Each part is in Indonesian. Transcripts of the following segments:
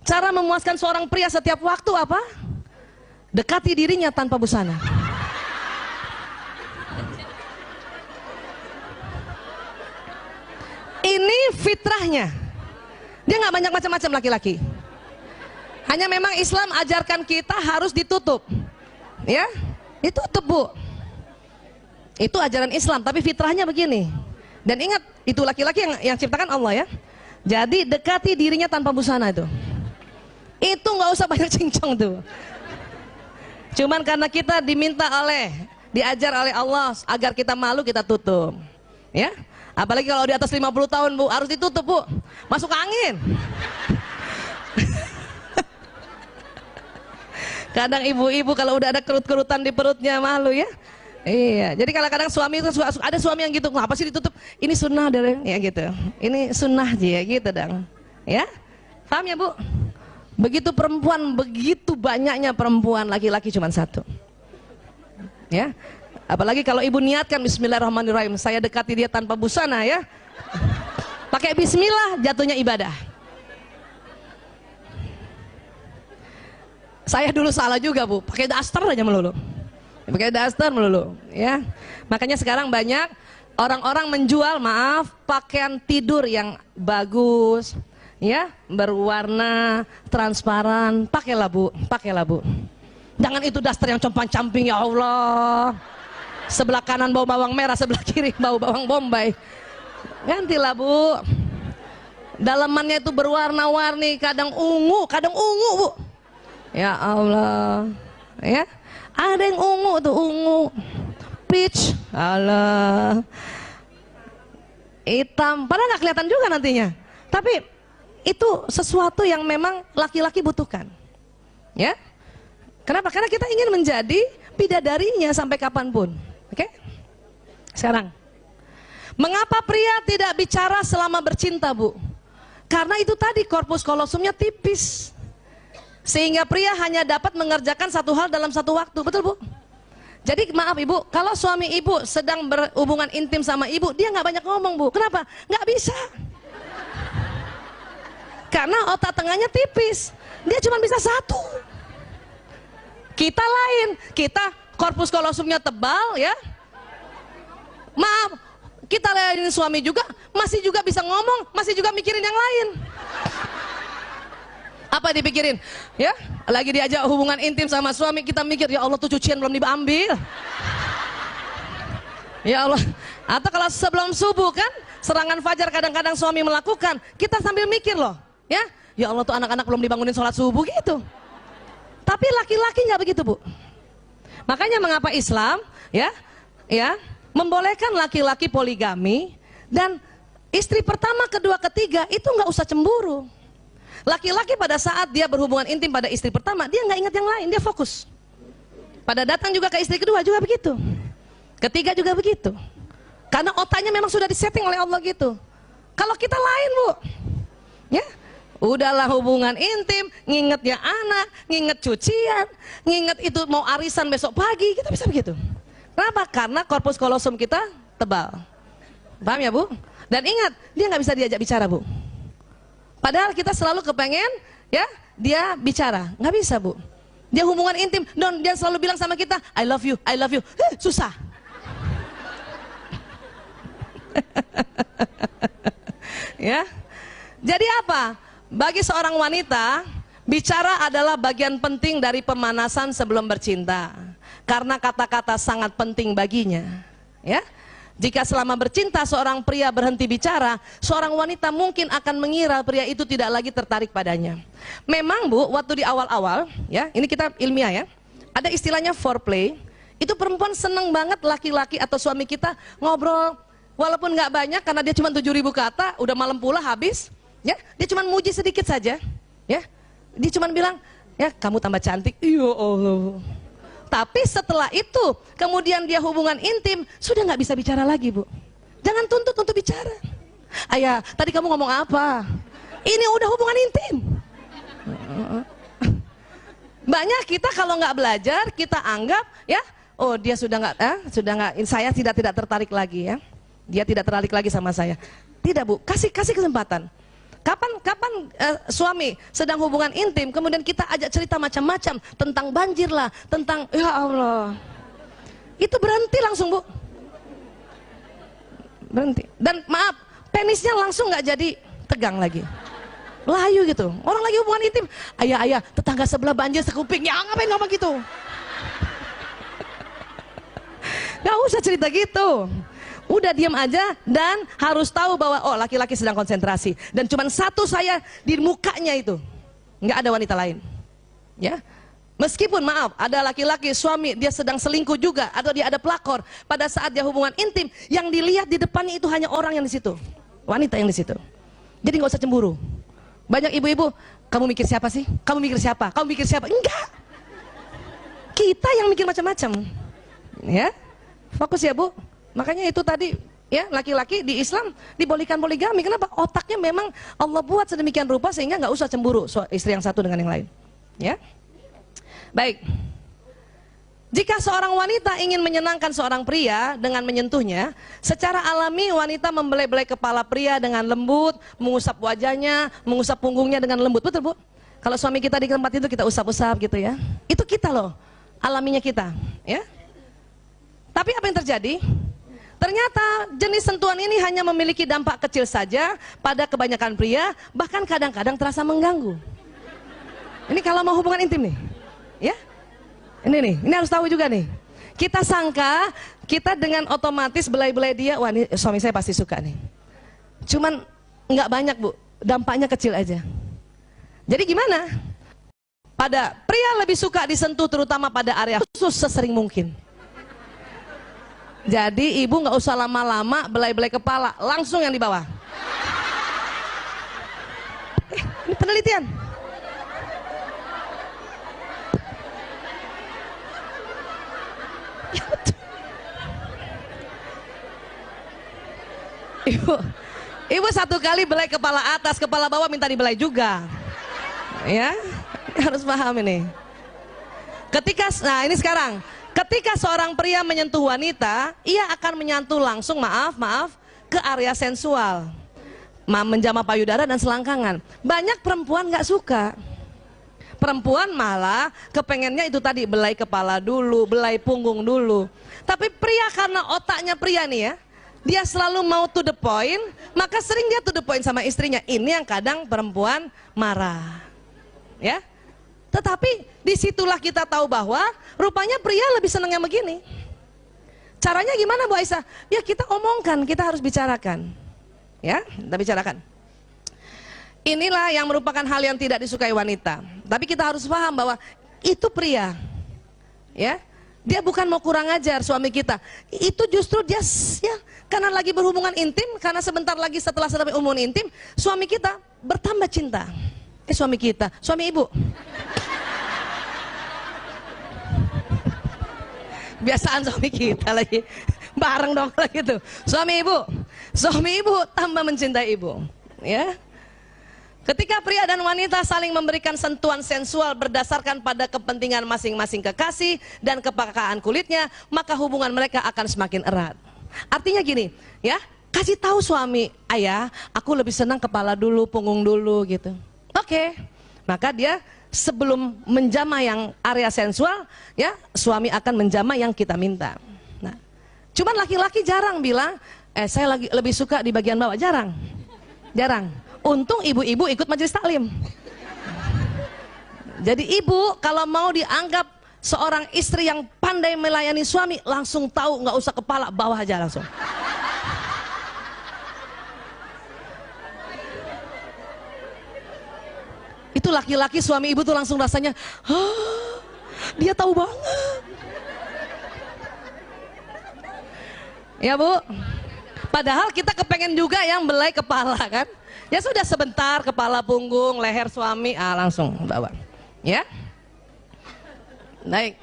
Cara memuaskan seorang pria setiap waktu apa? Dekati dirinya tanpa busana. Ini fitrahnya. Dia nggak banyak macam-macam laki-laki. Hanya memang Islam ajarkan kita harus ditutup. Ya, ditutup, Bu. Itu ajaran Islam, tapi fitrahnya begini. Dan ingat, itu laki-laki yang ciptakan Allah ya. Jadi dekati dirinya tanpa busana itu. Itu nggak usah banyak cincong tuh. Cuman karena kita diajar oleh Allah agar kita malu, kita tutup. Ya. Apalagi kalau di atas 50 tahun, Bu, harus ditutup, Bu. Masuk angin. Kadang ibu-ibu kalau udah ada kerut-kerutan di perutnya malu ya. Iya, jadi kadang-kadang suami itu ada suami yang gitu, kenapa sih ditutup? Ini sunnah dari ya gitu. Ini sunnah aja ya gitu dong. Ya? Paham ya, Bu? Begitu perempuan, begitu banyaknya perempuan, laki-laki cuma satu. Ya? Apalagi kalau ibu niatkan bismillahirrahmanirrahim, saya dekati dia tanpa busana ya. Pakai bismillah, jatuhnya ibadah. Saya dulu salah juga, Bu, pakai daster aja melulu. Pakai daster melulu, ya. Makanya sekarang banyak orang-orang menjual, maaf, pakaian tidur yang bagus, ya, berwarna transparan. Pakailah, Bu, pakailah, Bu. Jangan itu daster yang compang-camping, ya Allah. Sebelah kanan bau bawang merah, sebelah kiri bau bawang bombay. Gantilah, Bu. Dalamannya itu berwarna-warni, kadang ungu, Bu. Ya Allah, ya. Ada yang ungu tuh, ungu, peach, Allah, hitam, padahal nggak kelihatan juga nantinya. Tapi itu sesuatu yang memang laki-laki butuhkan, ya. Kenapa? Karena kita ingin menjadi bidadarinya sampai kapanpun. Oke? Sekarang, mengapa pria tidak bicara selama bercinta, Bu? Karena itu tadi korpus kolosumnya tipis. Sehingga pria hanya dapat mengerjakan satu hal dalam satu waktu, betul, Bu? Jadi maaf Ibu, kalau suami Ibu sedang berhubungan intim sama Ibu, dia nggak banyak ngomong, Bu. Kenapa? Nggak bisa. Karena otak tengahnya tipis, dia cuma bisa satu. Kita lain, kita korpus kolosumnya tebal, ya. Maaf, kita layanin suami juga, masih juga bisa ngomong, masih juga mikirin yang lain. Apa dipikirin? Ya, lagi diajak hubungan intim sama suami, kita mikir, ya Allah tuh cucian belum diambil. Ya Allah. Atau kalau sebelum subuh kan, serangan fajar kadang-kadang suami melakukan, kita sambil mikir loh, ya. Ya Allah tuh anak-anak belum dibangunin sholat subuh gitu. Tapi laki-laki nggak begitu, Bu. Makanya mengapa Islam, ya, membolehkan laki-laki poligami dan istri pertama, kedua, ketiga itu nggak usah cemburu. Laki-laki pada saat dia berhubungan intim pada istri pertama, dia nggak ingat yang lain, dia fokus. Pada datang juga ke istri kedua juga begitu. Ketiga juga begitu. Karena otaknya memang sudah disetting oleh Allah gitu. Kalau kita lain, Bu. Ya, udahlah hubungan intim, nginget ya anak, nginget cucian, nginget itu mau arisan besok pagi, kita bisa begitu. Kenapa? Karena korpus kolosum kita tebal. Paham ya, Bu? Dan ingat, dia nggak bisa diajak bicara, Bu. Padahal kita selalu kepengen, ya, dia bicara, nggak bisa, Bu. Dia hubungan intim, dia selalu bilang sama kita, I love you, susah. Ya, jadi apa? Bagi seorang wanita, bicara adalah bagian penting dari pemanasan sebelum bercinta, karena kata-kata sangat penting baginya, ya. Jika selama bercinta seorang pria berhenti bicara, seorang wanita mungkin akan mengira pria itu tidak lagi tertarik padanya. Memang, Bu, waktu di awal-awal, ya, ini kita ilmiah ya, ada istilahnya foreplay. Itu perempuan seneng banget laki-laki atau suami kita ngobrol, walaupun nggak banyak karena dia cuma 7.000 kata, udah malam pula habis, ya, dia cuma muji sedikit saja, ya, dia cuma bilang, ya kamu tambah cantik, ya Allah. Tapi setelah itu, kemudian dia hubungan intim, sudah nggak bisa bicara lagi, Bu. Jangan tuntut untuk bicara. Ayah, tadi kamu ngomong apa? Ini udah hubungan intim. Banyak kita kalau nggak belajar, kita anggap, ya, oh dia sudah nggak, saya tidak tertarik lagi, ya. Dia tidak tertarik lagi sama saya. Tidak, Bu, kasih kesempatan. Suami sedang hubungan intim, kemudian kita ajak cerita macam-macam tentang banjir lah, tentang ya Allah. Itu berhenti langsung, Bu. Berhenti. Dan maaf, penisnya langsung nggak jadi tegang lagi. Layu gitu. Orang lagi hubungan intim, ayah, tetangga sebelah banjir sekuping. Ya ngapain ngomong gitu? Gak usah cerita gitu. Udah diam aja dan harus tahu bahwa oh laki-laki sedang konsentrasi dan cuman satu saya di mukanya itu, nggak ada wanita lain, ya. Meskipun maaf ada laki-laki suami dia sedang selingkuh juga atau dia ada pelakor pada saat dia hubungan intim, yang dilihat di depannya itu hanya orang yang di situ, wanita yang di situ. Jadi nggak usah cemburu. Banyak ibu-ibu, kamu mikir siapa sih? Kamu mikir siapa? Kamu mikir siapa? Enggak. Kita yang mikir macam-macam, ya. Fokus ya Bu. Makanya itu tadi ya, laki-laki di Islam dibolehkan poligami. Kenapa? Otaknya memang Allah buat sedemikian rupa sehingga nggak usah cemburu istri yang satu dengan yang lain. Ya, baik. Jika seorang wanita ingin menyenangkan seorang pria dengan menyentuhnya, secara alami wanita membelai-belai kepala pria dengan lembut, mengusap wajahnya, mengusap punggungnya dengan lembut. Betul Bu? Kalau suami kita di tempat itu kita usap-usap gitu ya. Itu kita loh, alaminya kita. Ya. Tapi apa yang terjadi? Ternyata jenis sentuhan ini hanya memiliki dampak kecil saja pada kebanyakan pria, bahkan kadang-kadang terasa mengganggu. Ini kalau mau hubungan intim nih, ya. Ini harus tahu juga nih. Kita sangka kita dengan otomatis belai-belai dia, wah ini suami saya pasti suka nih. Cuman nggak banyak Bu, dampaknya kecil aja. Jadi gimana? Pada pria lebih suka disentuh terutama pada area khusus sesering mungkin. Jadi ibu nggak usah lama-lama belai-belai kepala, langsung yang di bawah. Ini penelitian. Ibu satu kali belai kepala atas, kepala bawah minta dibelai juga. Ya, harus paham ini. Nah ini sekarang. Ketika seorang pria menyentuh wanita, ia akan menyentuh langsung, maaf, ke area sensual, menjamah payudara dan selangkangan. Banyak perempuan nggak suka. Perempuan malah kepengennya itu tadi, belai kepala dulu, belai punggung dulu. Tapi pria karena otaknya pria nih ya, dia selalu mau to the point, maka sering dia to the point sama istrinya. Ini yang kadang perempuan marah, ya. Tetapi disitulah kita tahu bahwa rupanya pria lebih senang yang begini. Caranya gimana Bu Aisyah? Ya kita omongkan, kita harus bicarakan. Ya, kita bicarakan. Inilah yang merupakan hal yang tidak disukai wanita. Tapi kita harus paham bahwa itu pria. Ya, dia bukan mau kurang ajar suami kita. Itu justru dia ya, karena lagi berhubungan intim, karena sebentar lagi setelah hubungan intim, suami kita bertambah cinta. Suami kita, suami ibu. Biasaan suami kita lagi bareng dong lagi tuh. Suami ibu tambah mencintai ibu. Ya. Ketika pria dan wanita saling memberikan sentuhan sensual berdasarkan pada kepentingan masing-masing kekasih dan kepekaan kulitnya, maka hubungan mereka akan semakin erat. Artinya gini, ya, kasih tahu suami, ayah, aku lebih senang kepala dulu, punggung dulu gitu. Oke, maka dia sebelum menjamah yang area sensual, ya suami akan menjamah yang kita minta. Nah, cuman laki-laki jarang bilang, saya lebih suka di bagian bawah, jarang. Untung ibu-ibu ikut majelis taklim. Jadi ibu kalau mau dianggap seorang istri yang pandai melayani suami, langsung tahu, nggak usah kepala, bawah aja langsung. Itu laki-laki suami ibu tuh langsung rasanya, dia tahu banget. Ya Bu, padahal kita kepengen juga yang belai kepala kan. Ya sudah sebentar, kepala, punggung, leher suami, langsung bawa. Ya, baik.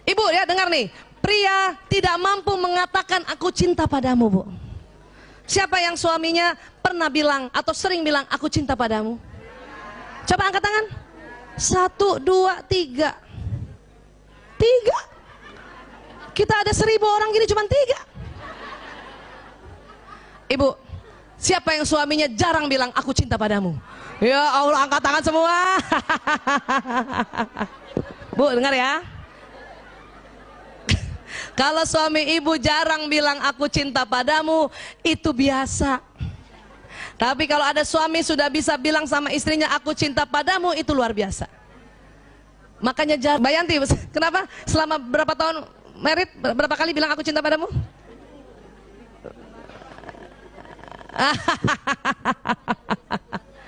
Ibu ya dengar nih, pria tidak mampu mengatakan aku cinta padamu Bu. Siapa yang suaminya pernah bilang atau sering bilang aku cinta padamu? Coba angkat tangan. 1, 2, 3. 3. Kita ada 1000 orang gini cuma 3. Ibu, Siapa yang suaminya jarang bilang aku cinta padamu? Ya Allah, angkat tangan semua. Bu, dengar ya. Kalau suami ibu jarang bilang aku cinta padamu, itu biasa. Tapi kalau ada suami sudah bisa bilang sama istrinya aku cinta padamu, itu luar biasa. Makanya Mbak Yanti, kenapa selama berapa tahun married berapa kali bilang aku cinta padamu?